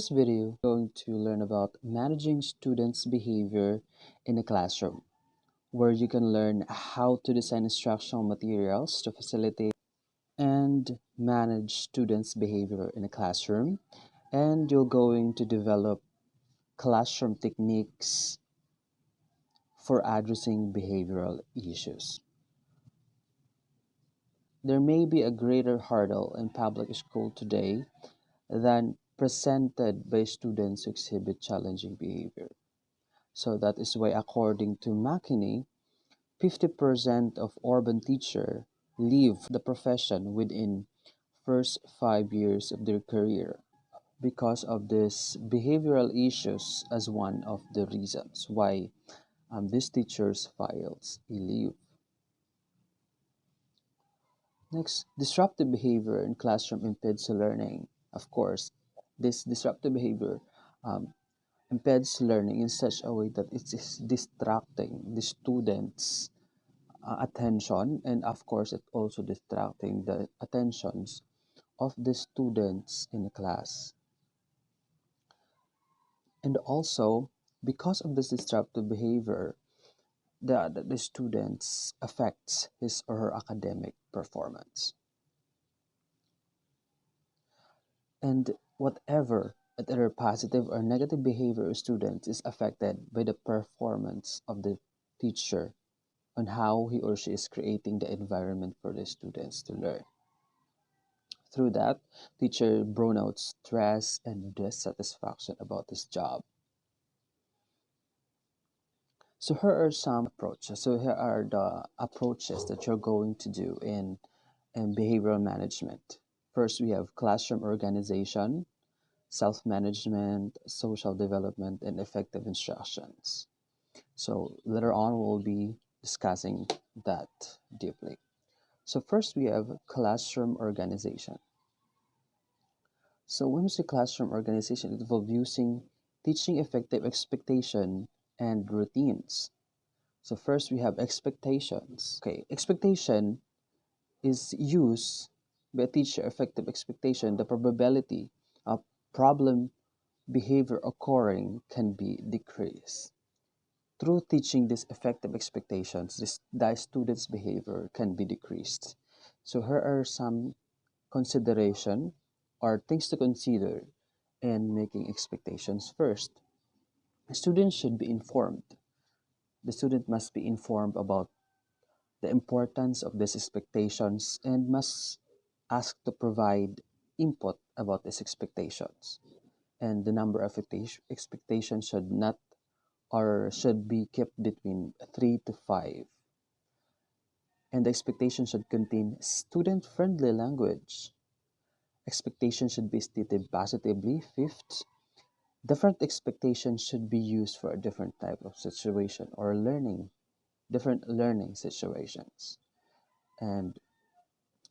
this video, we're going to learn about managing students' behavior in a classroom, where you can learn how to design instructional materials to facilitate and manage students' behavior in a classroom. And you're going to develop classroom techniques for addressing behavioral issues. There may be a greater hurdle in public school today than presented by students who exhibit challenging behavior. So that is why, according to McKinney, 50% of urban teachers leave the profession within first 5 years of their career because of these behavioral issues as one of the reasons why these teachers files a leave. Next, disruptive behavior in classroom impedes learning. Of course, this disruptive behavior um, impedes learning in such a way that it is distracting the students' attention, and of course, it also distracting the attentions of the students in the class. And also, because of this disruptive behavior, the students affects his or her academic performance. And whatever positive or negative behavior of students is affected by the performance of the teacher on how he or she is creating the environment for the students to learn. Through that, teacher burnout, stress, and dissatisfaction about his job. So here are some approaches. So here are the approaches that you're going to do in behavioral management. First, we have classroom organization, self-management, social development, and effective instructions. So later on, we'll be discussing that deeply. So first, we have classroom organization. So when we say classroom organization, it involves using teaching effective expectation and routines. So first, we have expectations. Okay, expectation is used by a teacher effective expectation. The probability of problem behavior occurring can be decreased. Through teaching these effective expectations, the student's behavior can be decreased. So here are some consideration or things to consider in making expectations. First, a student should be informed. The student must be informed about the importance of these expectations and must ask to provide input about these expectations. And the number of expectations should not or should be kept between 3 to 5. And the expectation should contain student friendly language. Expectations should be stated positively. Fifth, different expectations should be used for a different type of situation or different learning situations. And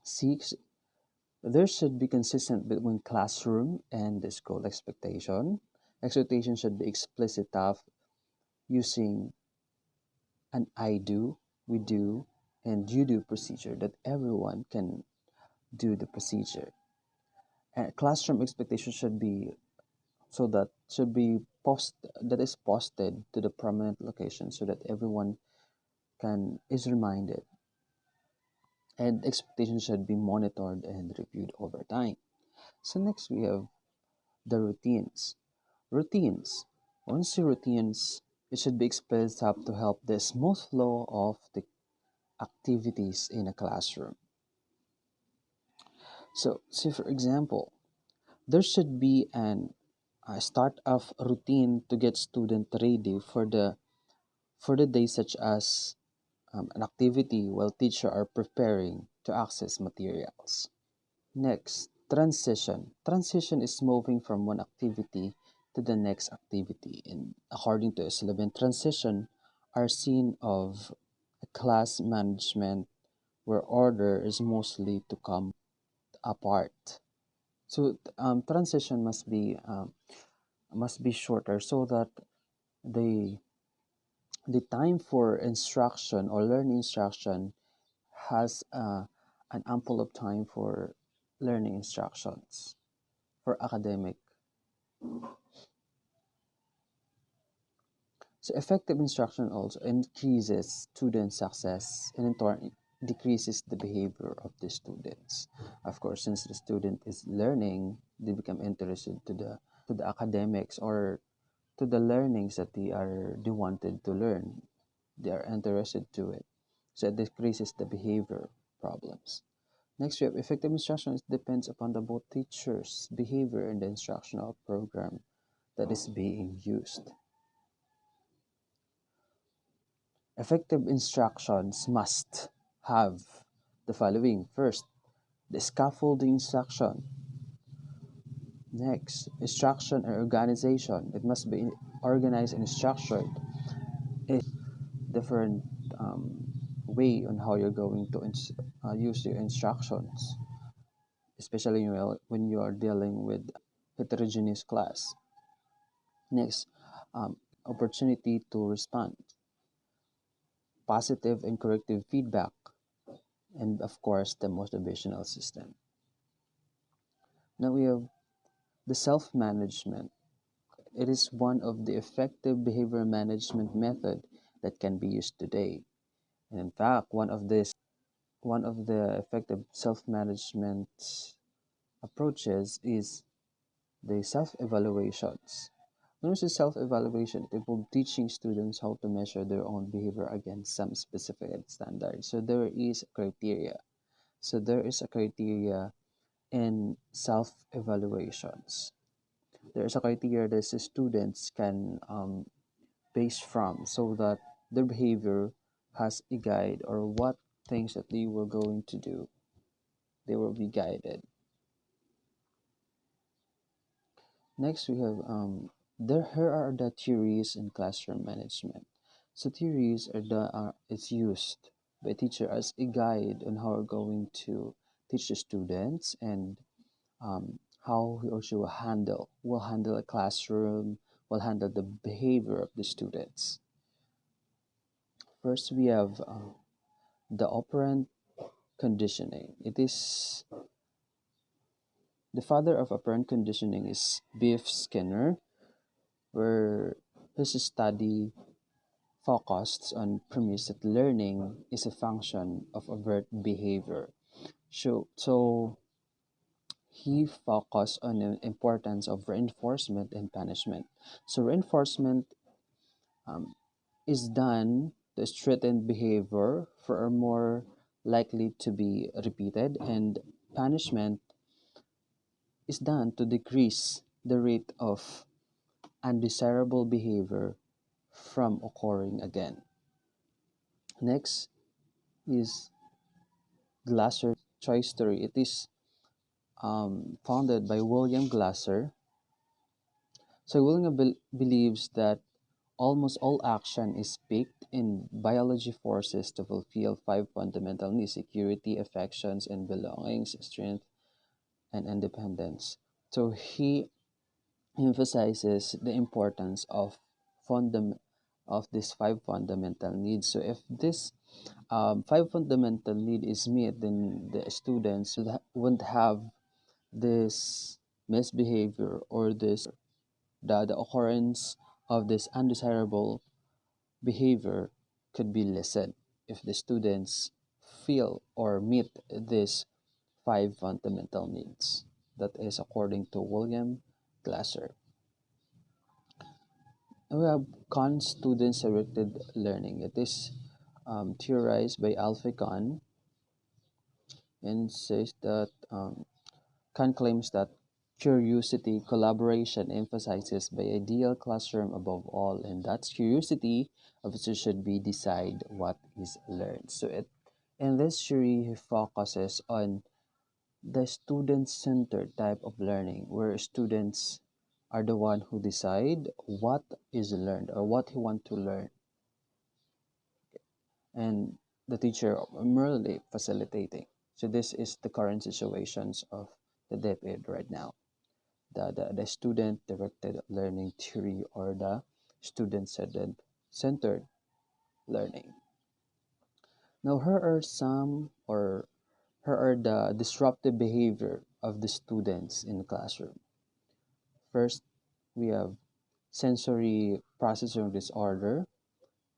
six, there should be consistent between classroom and the school expectation. Expectation should be explicit of using an I do, we do, and you do procedure that everyone can do the procedure. And classroom expectation should be that is posted to the prominent location so that everyone can is reminded, and expectations should be monitored and reviewed over time. So next we have the routines. Routines. Once the routines, it should be expressed up to help the smooth flow of the activities in a classroom. So, say for example, there should be a start of routine to get student ready for the day, such as an activity while teacher are preparing to access materials. Next, transition. Transition is moving from one activity to the next activity. And according to Sullivan, transition are seen of a class management where order is mostly to come apart. So transition must be shorter so that the the time for instruction or learning instruction has an ample of time for learning instructions for academic So effective instruction also increases student success and in turn decreases the behavior of the students. Of course, since the student is learning, they become interested to the academics or to the learnings that they wanted to learn. They are interested to it. So it decreases the behavior problems. Next, we have effective instruction. It depends upon the both teacher's behavior and the instructional program that is being used. Effective instructions must have the following. First, the scaffolding instruction. Next, instruction and organization. It must be organized and structured. Different way on how you're going to use your instructions, especially when you are dealing with heterogeneous class. Next, opportunity to respond, positive and corrective feedback, and of course, the motivational system. Now we have the self management. It is one of the effective behavior management method that can be used today. And in fact, one of the effective self management approaches is the self evaluations. When we say self evaluation, it involves teaching students how to measure their own behavior against some specific standards. So there is criteria. So there is a criteria in self evaluations. There is a criteria that the students can base from so that their behavior has a guide or what things that they were going to do. They will be guided. Next, we have there here are the theories in classroom management. So theories it's used by teacher as a guide on how we're going to teach the students and how he or she will handle a classroom, will handle the behavior of the students. First, we have the operant conditioning. It is the father of operant conditioning is Biff Skinner, where his study focused on premise that learning is a function of overt behavior. So he focused on the importance of reinforcement and punishment. So reinforcement um, is done to strengthen behavior for a more likely to be repeated, and punishment is done to decrease the rate of undesirable behavior from occurring again. Next is Glasser choice theory. It is founded by William Glasser. So William believes that almost all action is baked in biology forces to fulfill five fundamental needs: security, affections, and belongings, strength, and independence. So he emphasizes the importance of fundam- of these five fundamental needs. So if this five fundamental need is met, then the students won't have this misbehavior or the occurrence of this undesirable behavior could be lessened if the students feel or meet these five fundamental needs. That is according to William Glasser. And we have Kahn student directed learning. It is theorized by Alfie Kahn and says that Kahn claims that curiosity, collaboration emphasizes by ideal classroom above all, and that curiosity officer should be decide what is learned. So it in this theory he focuses on the student-centered type of learning, where students are the one who decide what is learned or what he want to learn, and the teacher merely facilitating. So this is the current situations of the decade right now. The student directed learning theory or the student centered learning. Now here are the disruptive behavior of the students in the classroom. First, we have sensory processing disorder,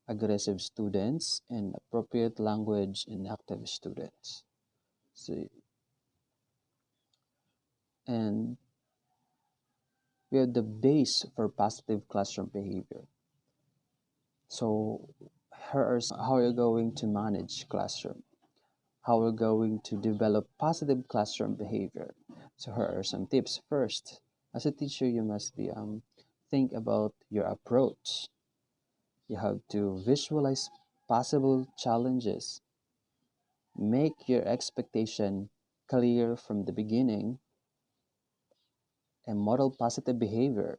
aggressive students, and appropriate language inactive students. So, and we have the base for positive classroom behavior. So here are how you're going to manage classroom, how we're going to develop positive classroom behavior. So here are some tips. First, as a teacher, you must be think about your approach. You have to visualize possible challenges, make your expectation clear from the beginning, and model positive behavior.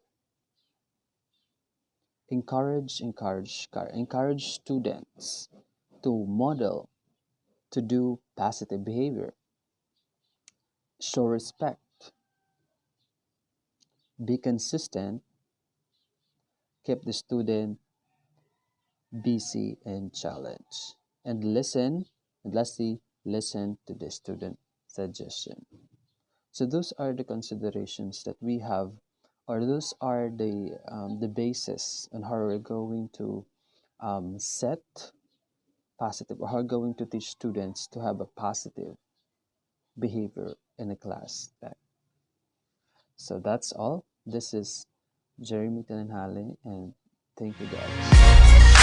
Encourage students to model, to do positive behavior. Show respect, be consistent, keep the student busy and challenged, and listen, and lastly, listen to the student suggestion. So those are the considerations that we have, or those are the basis on how we're going to set positive, or how we're going to teach students to have a positive behavior in a class. So that's all. This is Jeremy Talanhali, and thank you guys.